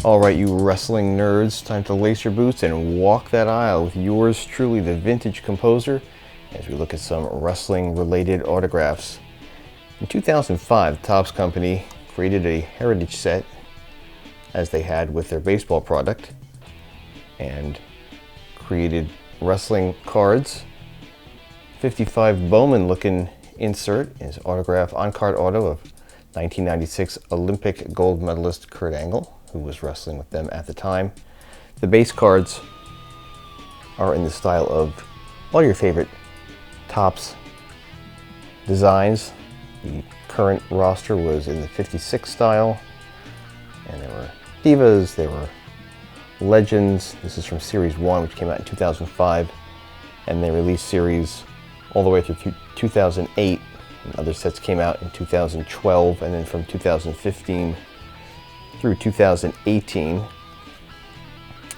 All right, you wrestling nerds, time to lace your boots and walk that aisle with yours truly, the Vintage Composer, as we look at some wrestling-related autographs. In 2005, the Topps Company created a heritage set, as they had with their baseball product, and created wrestling cards. 55 Bowman-looking insert is autograph on-card auto of 1996 Olympic gold medalist Kurt Angle, who was wrestling with them at the time. The base cards are in the style of all your favorite Topps designs. The current roster was in the 56 style, and there were Divas, there were Legends. This is from Series 1, which came out in 2005, and they released Series all the way through 2008, and other sets came out in 2012, and then from 2015 through 2018,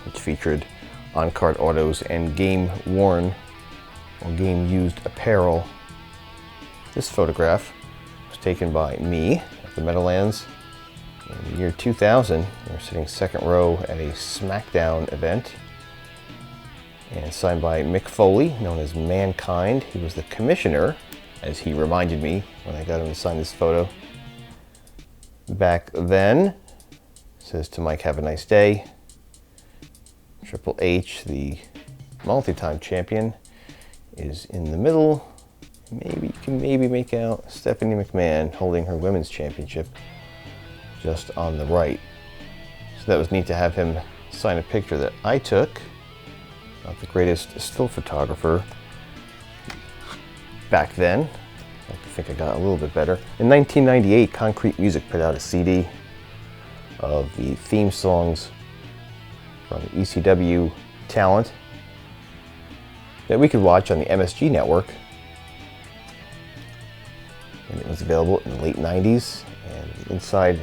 which featured on-card autos and game-worn or game-used apparel. This photograph was taken by me at the Meadowlands in the year 2000. We were sitting second row at a SmackDown event, and signed by Mick Foley, known as Mankind. He was the commissioner, as he reminded me when I got him to sign this photo back then. Says to Mike, have a nice day. Triple H, the multi-time champion, is in the middle. Maybe you can make out Stephanie McMahon holding her women's championship just on the right. So that was neat to have him sign a picture that I took. Not the greatest still photographer back then. I think I got a little bit better. In 1998, Concrete Music put out a CD of the theme songs from ECW talent that we could watch on the MSG network. And it was available in the late 90s. And the inside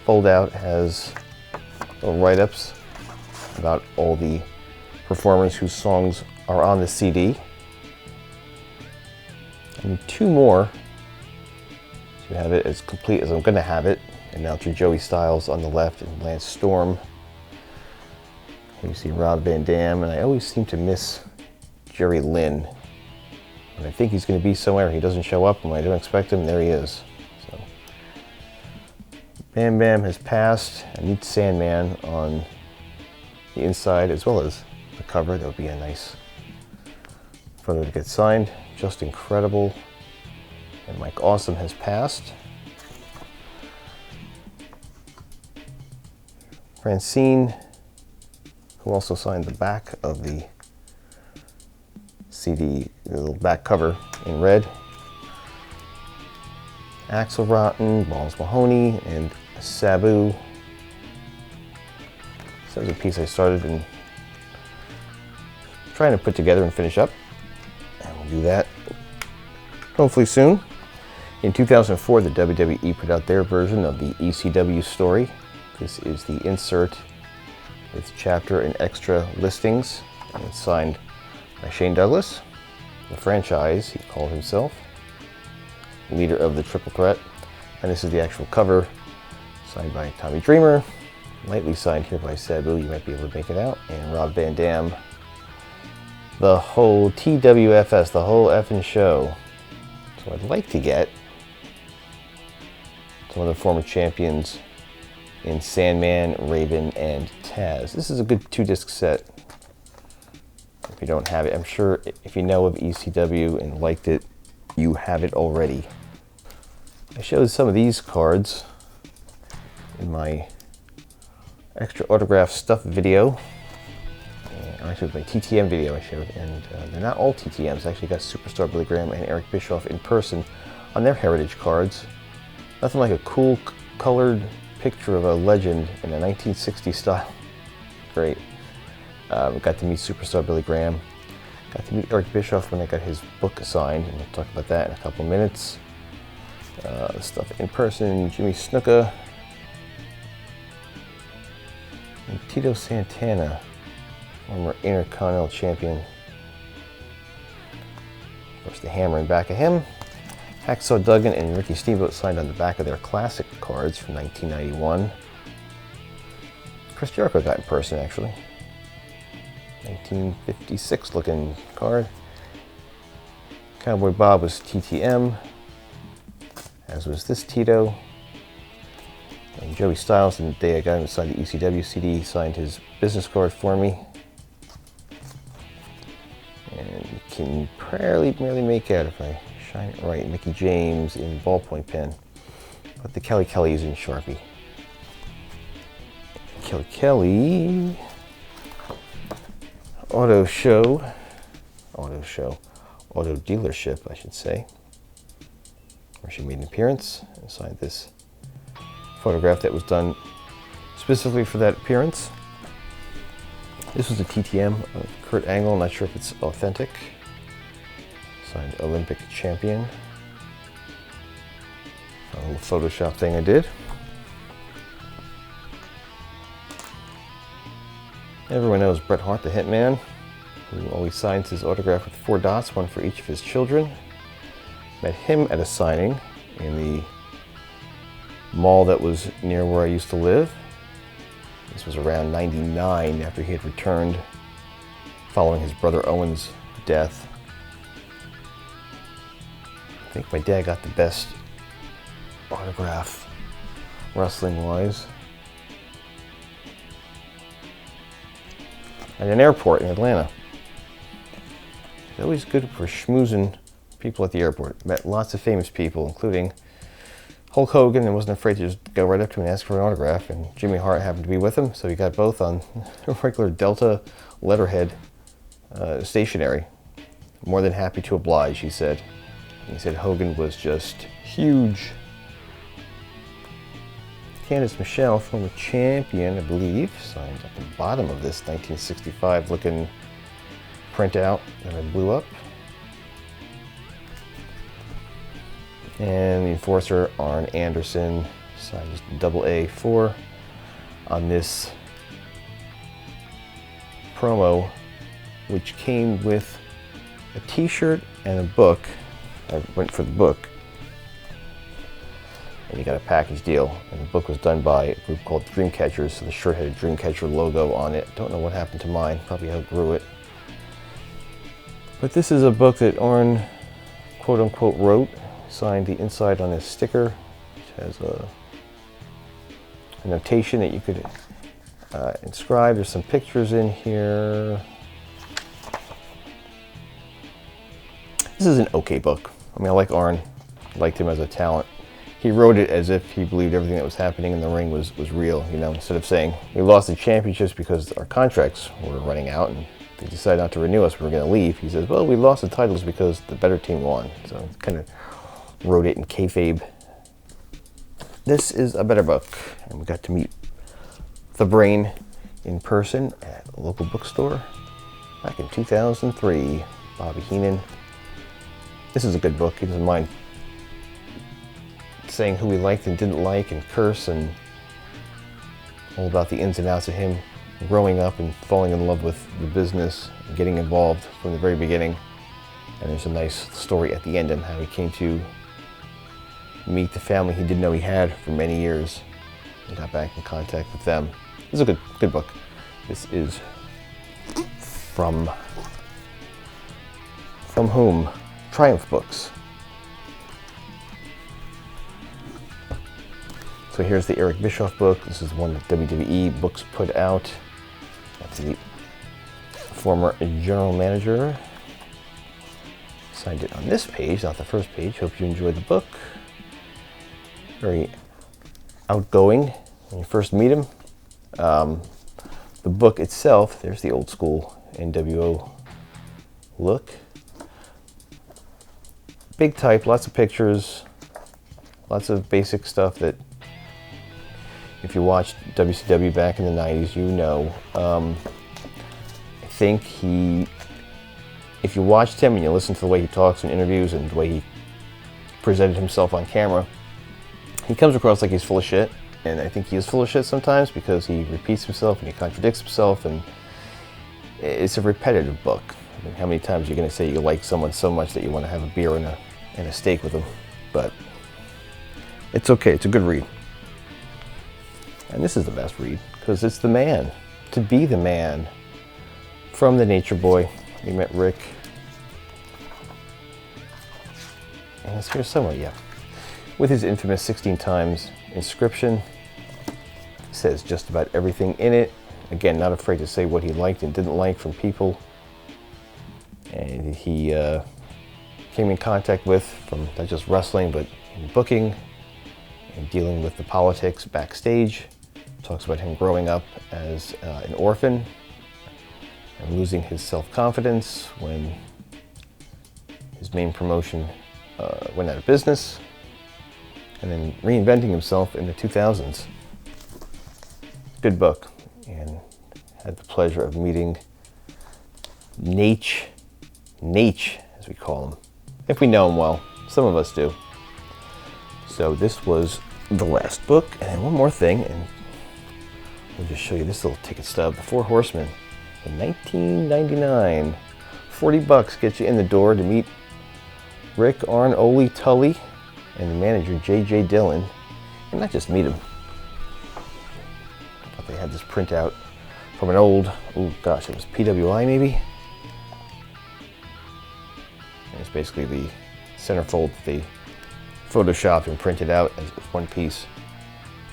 fold-out has little write-ups about all the performers whose songs are on the CD. I need two more to have it as complete as I'm going to have it. Announcer Joey Styles on the left and Lance Storm. Here you see Rob Van Dam, and I always seem to miss Jerry Lynn. When I think he's going to be somewhere, he doesn't show up, and when I don't expect him, there he is. So, Bam Bam has passed. I need Sandman on the inside as well as the cover. That would be a nice photo to get signed. Just Incredible and Mike Awesome has passed. Francine, who also signed the back of the CD, the little back cover in red. Axel Rotten, Balls Mahoney, and Sabu. This was a piece I started in trying to put together and finish up. And we'll do that hopefully soon. In 2004, the WWE put out their version of the ECW story. This is the insert with chapter and extra listings, and it's signed by Shane Douglas, the franchise, he called himself, leader of the Triple Threat. And this is the actual cover, signed by Tommy Dreamer, lightly signed here by Sabu, you might be able to make it out, and Rob Van Dam. The whole TWFS, the whole effing show. So I'd like to get some of the former champions in Sandman, Raven, and Taz. This is a good 2-disc set. If you don't have it, I'm sure if you know of ECW and liked it, you have it already. I showed some of these cards in my extra autograph stuff video. Actually, it was my TTM video I showed, and they're not all TTMs. I actually got Superstar Billy Graham and Eric Bischoff in person on their heritage cards. Nothing like a cool colored picture of a legend in a 1960s style. Great. Got to meet Superstar Billy Graham. Got to meet Eric Bischoff when I got his book signed, and we'll talk about that in a couple of minutes. The stuff in person, Jimmy Snuka, and Tito Santana, former Intercontinental Champion. Of course, the hammer in back of him. Hacksaw Duggan and Ricky Steamboat signed on the back of their classic cards from 1991. Chris Jericho got in person, actually. 1956 looking card. Cowboy Bob was TTM, as was this Tito. And Joey Styles, the day I got him to sign the ECW CD, signed his business card for me. And you can barely make out if I shine it right. Mickey James in ballpoint pen. But the Kelly is in Sharpie. Kelly. Auto dealership, I should say, where she made an appearance and signed this photograph that was done specifically for that appearance. This was a TTM of Kurt Angle, not sure if it's authentic. Signed Olympic champion. A little Photoshop thing I did. Everyone knows Bret Hart, the Hitman, who always signs his autograph with 4 dots, one for each of his children. Met him at a signing in the mall that was near where I used to live. This was around '99, after he had returned following his brother Owen's death. I think my dad got the best autograph, wrestling-wise. At an airport in Atlanta. It's always good for schmoozing people at the airport. Met lots of famous people, including Hulk Hogan, and wasn't afraid to just go right up to him and ask for an autograph. And Jimmy Hart happened to be with him, so he got both on regular Delta letterhead stationery. More than happy to oblige, he said. And he said Hogan was just huge. Candice Michelle, former champion, I believe, signed at the bottom of this 1965 looking printout that I blew up. And the enforcer, Arn Anderson, signed just AA4 on this promo, which came with a t-shirt and a book. I went for the book. And you got a package deal. And the book was done by a group called Dreamcatchers, so the shirt had a Dreamcatcher logo on it. Don't know what happened to mine, probably outgrew it. But this is a book that Arn, quote unquote, wrote. Signed the inside on his sticker, which has a notation that you could inscribe. There's some pictures in here. This is an okay book. I mean, I like Arn. I liked him as a talent. He wrote it as if he believed everything that was happening in the ring was real, you know, instead of saying, we lost the championships because our contracts were running out and they decided not to renew us, we were going to leave. He says, well, we lost the titles because the better team won. So kind of wrote it in kayfabe. This is a better book, and we got to meet the Brain in person at a local bookstore back in 2003. Bobby Heenan. This is a good book. He doesn't mind saying who he liked and didn't like and curse, and all about the ins and outs of him growing up and falling in love with the business and getting involved from the very beginning. And there's a nice story at the end on how he came to meet the family he didn't know he had for many years and got back in contact with them. This is a good book. This is from whom? Triumph Books. So here's the Eric Bischoff book. This is one that WWE Books put out. That's the former general manager. Signed it on this page, not the first page. Hope you enjoyed the book. Very outgoing when you first meet him. The book itself, there's the old school NWO look. Big type, lots of pictures, lots of basic stuff that if you watched WCW back in the 90s, you know. I think if you watched him and you listen to the way he talks in interviews and the way he presented himself on camera, he comes across like he's full of shit, and I think he is full of shit sometimes because he repeats himself and he contradicts himself, and it's a repetitive book. I mean, how many times are you going to say you like someone so much that you want to have a beer and a steak with them? But it's okay, it's a good read. And this is the best read. because it's the man, to be the man. From the Nature Boy, we met Rick. And it's here somewhere, yeah. With his infamous 16 times inscription. He says just about everything in it. Again, not afraid to say what he liked and didn't like from people. And he came in contact with, from not just wrestling, but in booking and dealing with the politics backstage. Talks about him growing up as an orphan and losing his self-confidence when his main promotion went out of business, and then reinventing himself in the 2000s. Good book, and had the pleasure of meeting Nate, as we call him, if we know him well. Some of us do. So this was the last book, and one more thing, and we'll just show you this little ticket stub, The Four Horsemen, in 1999. $40 gets you in the door to meet Rick, Arn, Ole, Tully, and the manager, J.J. Dillon. And not just meet him. I thought they had this printout from an old, oh gosh, it was PWI maybe? And it's basically the centerfold that they photoshopped and printed out as one piece.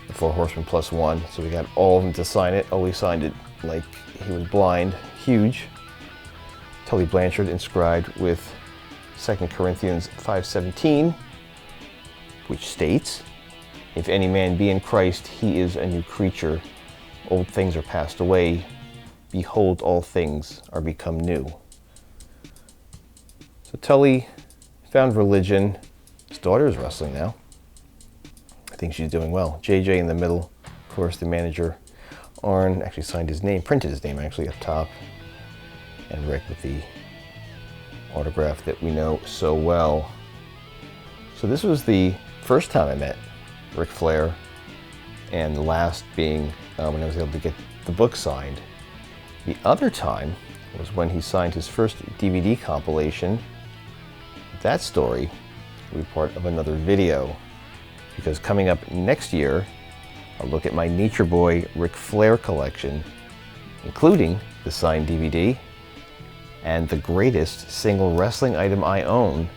The Four Horsemen plus one. So we got all of them to sign it. Ole signed it like he was blind. Huge. Tully Blanchard inscribed with 2 Corinthians 5:17, which states, "If any man be in Christ, he is a new creature. Old things are passed away. Behold, all things are become new." So Tully found religion. His daughter is wrestling now. I think she's doing well. JJ in the middle, of course, the manager. Arn actually signed his name, printed his name actually up top. And Rick with the autograph that we know so well. So this was the first time I met Ric Flair, and the last being when I was able to get the book signed. The other time was when he signed his first DVD compilation. That story will be part of another video, because coming up next year, I'll look at my Nature Boy Ric Flair collection, including the signed DVD and the greatest single wrestling item I own,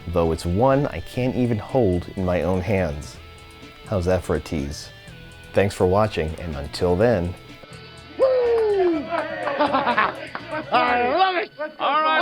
though it's one I can't even hold in my own hands. How's that for a tease? Thanks for watching, and until then. I love it! All right.